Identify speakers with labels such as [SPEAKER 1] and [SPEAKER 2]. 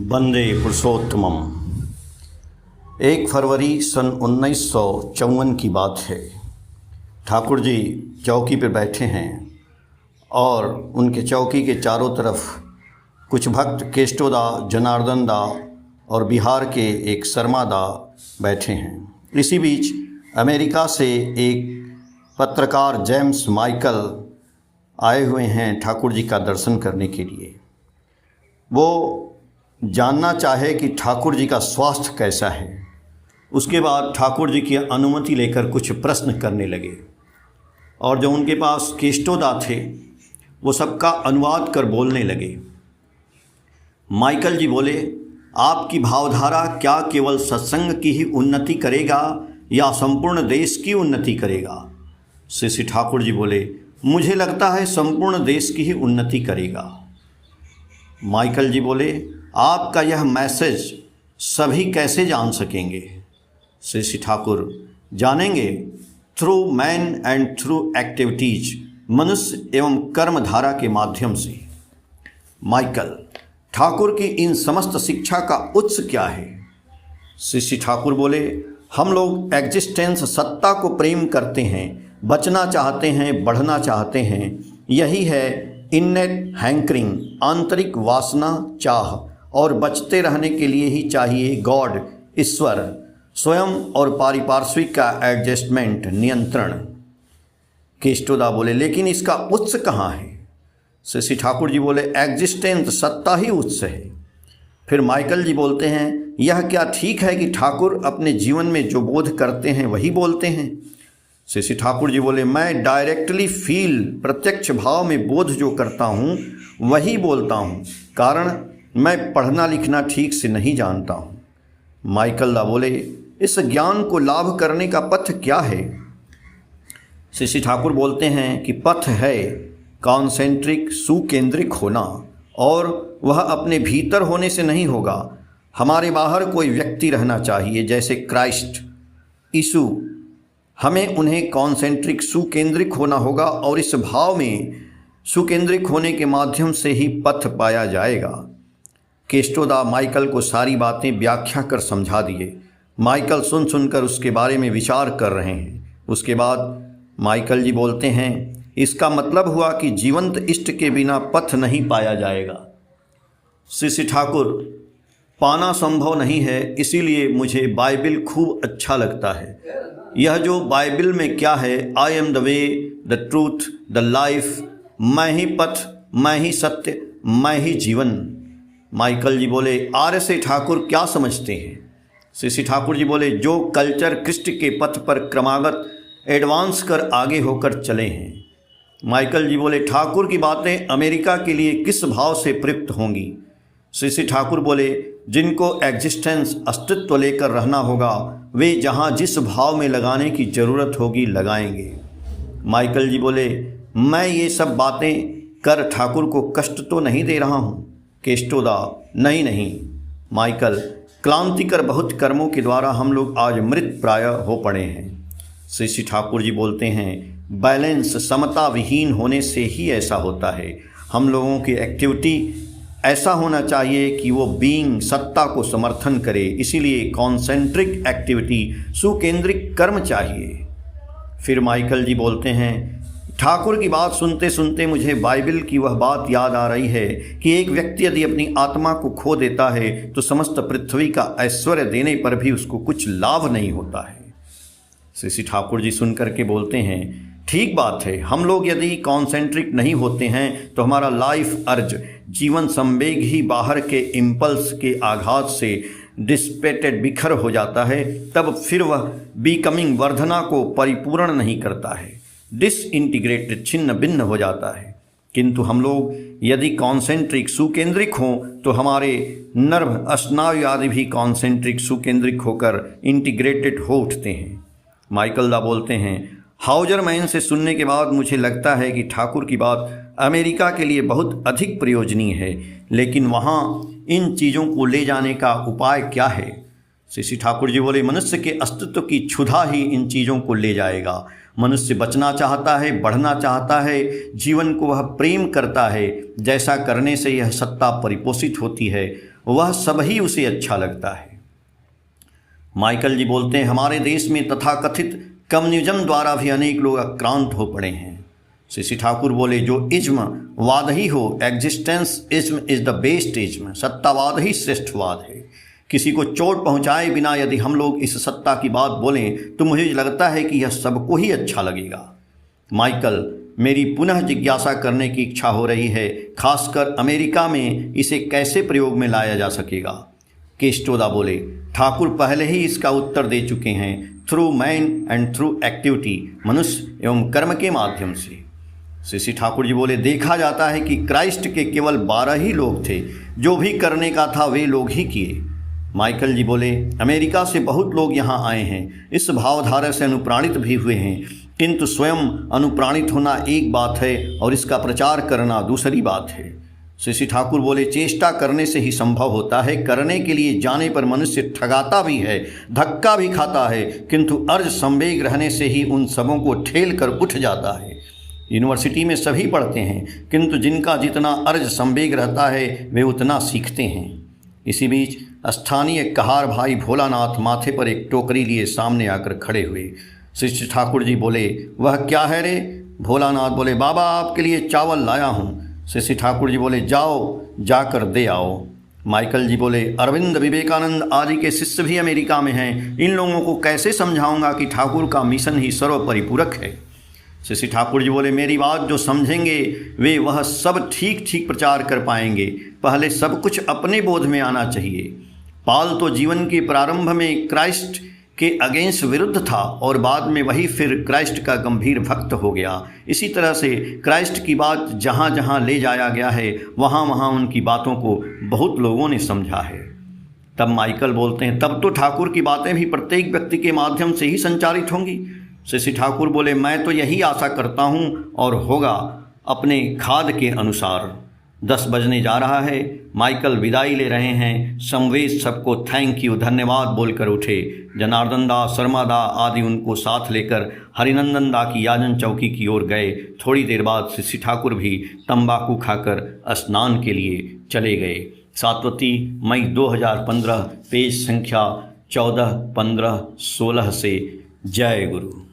[SPEAKER 1] वंदे पुरुषोत्तमम। 1 फरवरी सन 1954 की बात है। ठाकुर जी चौकी पर बैठे हैं और उनके चौकी के चारों तरफ कुछ भक्त केष्टोदा, जनार्दन दा और बिहार के एक शर्मा दा बैठे हैं। इसी बीच अमेरिका से एक पत्रकार जेम्स माइकल आए हुए हैं ठाकुर जी का दर्शन करने के लिए। वो जानना चाहे कि ठाकुर जी का स्वास्थ्य कैसा है। उसके बाद ठाकुर जी की अनुमति लेकर कुछ प्रश्न करने लगे और जो उनके पास केष्टोदा थे वो सबका अनुवाद कर बोलने लगे। माइकल जी बोले, आपकी भावधारा क्या केवल सत्संग की ही उन्नति करेगा या संपूर्ण देश की उन्नति करेगा? श्री ठाकुर जी बोले, मुझे लगता है संपूर्ण देश की ही उन्नति करेगा। माइकल जी बोले, आपका यह मैसेज सभी कैसे जान सकेंगे? श्री ठाकुर, जानेंगे through man and through activities, मनुष्य एवं कर्मधारा के माध्यम से। माइकल, ठाकुर की इन समस्त शिक्षा का उत्स क्या है? श्री ठाकुर बोले, हम लोग एग्जिस्टेंस सत्ता को प्रेम करते हैं, बचना चाहते हैं, बढ़ना चाहते हैं। यही है इन्नेट हैंकरिंग, आंतरिक वासना, चाह, और बचते रहने के लिए ही चाहिए गॉड, ईश्वर, स्वयं और पारिपार्श्विक का एडजस्टमेंट, नियंत्रण। केष्टोदा बोले, लेकिन इसका उत्स कहाँ है? श्री ठाकुर जी बोले, एग्जिस्टेंस सत्ता ही उत्स है। फिर माइकल जी बोलते हैं, यह क्या ठीक है कि ठाकुर अपने जीवन में जो बोध करते हैं वही बोलते हैं? श्री ठाकुर जी बोले, मैं डायरेक्टली फील, प्रत्यक्ष भाव में बोध जो करता हूँ वही बोलता हूँ, कारण मैं पढ़ना लिखना ठीक से नहीं जानता हूँ। माइकल दा बोले, इस ज्ञान को लाभ करने का पथ क्या है? श्री ठाकुर बोलते हैं कि पथ है कॉन्सेंट्रिक, सुकेंद्रिक होना, और वह अपने भीतर होने से नहीं होगा। हमारे बाहर कोई व्यक्ति रहना चाहिए, जैसे क्राइस्ट, यीशु। हमें उन्हें कॉन्सेंट्रिक, सुकेंद्रिक होना होगा और इस भाव में सुकेंद्रिक होने के माध्यम से ही पथ पाया जाएगा। केष्टोदा माइकल को सारी बातें व्याख्या कर समझा दिए। माइकल सुनकर उसके बारे में विचार कर रहे हैं। उसके बाद माइकल जी बोलते हैं, इसका मतलब हुआ कि जीवंत इष्ट के बिना पथ नहीं पाया जाएगा। श्री ठाकुर, पाना संभव नहीं है, इसीलिए मुझे बाइबिल खूब अच्छा लगता है। यह जो बाइबिल में क्या है, I am the way, the truth, the life, मैं ही पथ, मैं ही सत्य, मैं ही जीवन। माइकल जी बोले, आर्य से ठाकुर क्या समझते हैं? श्री ठाकुर जी बोले, जो कल्चर कृष्ण के पथ पर क्रमागत एडवांस कर आगे होकर चले हैं। माइकल जी बोले, ठाकुर की बातें अमेरिका के लिए किस भाव से प्रयुक्त होंगी? श्री ठाकुर बोले, जिनको एग्जिस्टेंस, अस्तित्व लेकर रहना होगा, वे जहाँ जिस भाव में लगाने की ज़रूरत होगी लगाएंगे। माइकल जी बोले, मैं ये सब बातें कर ठाकुर को कष्ट तो नहीं दे रहा हूँ? केष्टोदा, नहीं। माइकल, क्रांतिकर बहुत कर्मों के द्वारा हम लोग आज मृत प्राय हो पड़े हैं। श्री ठाकुर जी बोलते हैं, बैलेंस, समता विहीन होने से ही ऐसा होता है। हम लोगों की एक्टिविटी ऐसा होना चाहिए कि वो बीइंग, सत्ता को समर्थन करे। इसीलिए कॉन्सेंट्रिक एक्टिविटी, सुकेंद्रिक कर्म चाहिए। फिर माइकल जी बोलते हैं, ठाकुर की बात सुनते सुनते मुझे बाइबिल की वह बात याद आ रही है कि एक व्यक्ति यदि अपनी आत्मा को खो देता है तो समस्त पृथ्वी का ऐश्वर्य देने पर भी उसको कुछ लाभ नहीं होता है। श्री ठाकुर जी सुनकर के बोलते हैं, ठीक बात है। हम लोग यदि कॉन्सेंट्रिक नहीं होते हैं तो हमारा लाइफ अर्ज, जीवन संवेग ही बाहर के इम्पल्स के आघात से डिस्पेटेड, बिखर हो जाता है। तब फिर वह बिकमिंग, वर्धना को परिपूर्ण नहीं करता है, डिसइंटीग्रेटेड, छिन्न भिन्न हो जाता है। किंतु हम लोग यदि कॉन्सेंट्रिक, सुकेंद्रिक हों तो हमारे नर्व, स्नायु आदि भी कॉन्सेंट्रिक, सुकेंद्रिक होकर इंटीग्रेटेड हो उठते हैं। माइकल दा बोलते हैं, हाउजरमैन से सुनने के बाद मुझे लगता है कि ठाकुर की बात अमेरिका के लिए बहुत अधिक प्रयोजनीय है, लेकिन वहाँ इन चीज़ों को ले जाने का उपाय क्या है? श्री ठाकुर जी बोले, मनुष्य के अस्तित्व की क्षुधा ही इन चीज़ों को ले जाएगा। मनुष्य बचना चाहता है, बढ़ना चाहता है, जीवन को वह प्रेम करता है, जैसा करने से यह सत्ता परिपोषित होती है वह सब ही उसे अच्छा लगता है। माइकल जी बोलते हैं, हमारे देश में तथाकथित कम्युनिज्म द्वारा भी अनेक लोग आक्रांत हो पड़े हैं। श्री ठाकुर बोले, जो इज्म वाद ही हो, existence ism is the best ism, सत्तावाद ही श्रेष्ठवाद है। किसी को चोट पहुंचाए बिना यदि हम लोग इस सत्ता की बात बोलें तो मुझे लगता है कि यह सबको ही अच्छा लगेगा। माइकल, मेरी पुनः जिज्ञासा करने की इच्छा हो रही है, खासकर अमेरिका में इसे कैसे प्रयोग में लाया जा सकेगा। केस्टोदा बोले, ठाकुर पहले ही इसका उत्तर दे चुके हैं, through man and through activity, मनुष्य एवं कर्म के माध्यम से। श्री ठाकुर जी बोले, देखा जाता है कि क्राइस्ट के केवल 12 ही लोग थे, जो भी करने का था वे लोग ही किए। माइकल जी बोले, अमेरिका से बहुत लोग यहाँ आए हैं, इस भावधारा से अनुप्राणित भी हुए हैं, किंतु स्वयं अनुप्राणित होना एक बात है और इसका प्रचार करना दूसरी बात है। श्री ठाकुर बोले, चेष्टा करने से ही संभव होता है, करने के लिए जाने पर मनुष्य ठगाता भी है, धक्का भी खाता है, किंतु अर्ज संवेग रहने से ही उन सबों को ठेल कर उठ जाता है। यूनिवर्सिटी में सभी पढ़ते हैं, किंतु जिनका जितना अर्ज संवेग रहता है वे उतना सीखते हैं। इसी बीच स्थानीय कहार भाई भोलानाथ माथे पर एक टोकरी लिए सामने आकर खड़े हुए। श्री ठाकुर जी बोले, वह क्या है रे? भोलानाथ बोले, बाबा आपके लिए चावल लाया हूँ। श्री ठाकुर जी बोले, जाओ जाकर दे आओ। माइकल जी बोले, अरविंद विवेकानंद आदि के शिष्य भी अमेरिका में हैं, इन लोगों को कैसे समझाऊंगा कि ठाकुर का मिशन ही सर्वपरिपूरक है। श्री ठाकुर जी बोले, मेरी बात जो समझेंगे वे वह सब ठीक ठीक प्रचार कर पाएंगे, पहले सब कुछ अपने बोध में आना चाहिए। पाल तो जीवन के प्रारंभ में क्राइस्ट के अगेंस्ट विरुद्ध था और बाद में वही फिर क्राइस्ट का गंभीर भक्त हो गया। इसी तरह से क्राइस्ट की बात जहाँ जहाँ ले जाया गया है वहाँ वहाँ उनकी बातों को बहुत लोगों ने समझा है। तब माइकल बोलते हैं, तब तो ठाकुर की बातें भी प्रत्येक व्यक्ति के माध्यम से ही संचारित होंगी। श्री ठाकुर बोले, मैं तो यही आशा करता हूँ और होगा अपने खाद के अनुसार। 10 बजने जा रहा है। माइकल विदाई ले रहे हैं। संवेद सबको थैंक यू धन्यवाद बोलकर उठे। जनार्दन दा, शर्मा दा आदि उनको साथ लेकर हरिनंदन दा की याजन चौकी की ओर गए। थोड़ी देर बाद श्री ठाकुर भी तंबाकू खाकर स्नान के लिए चले गए। सातवती, मई 2015, पेज संख्या 14, 15, 16 से। जय गुरु।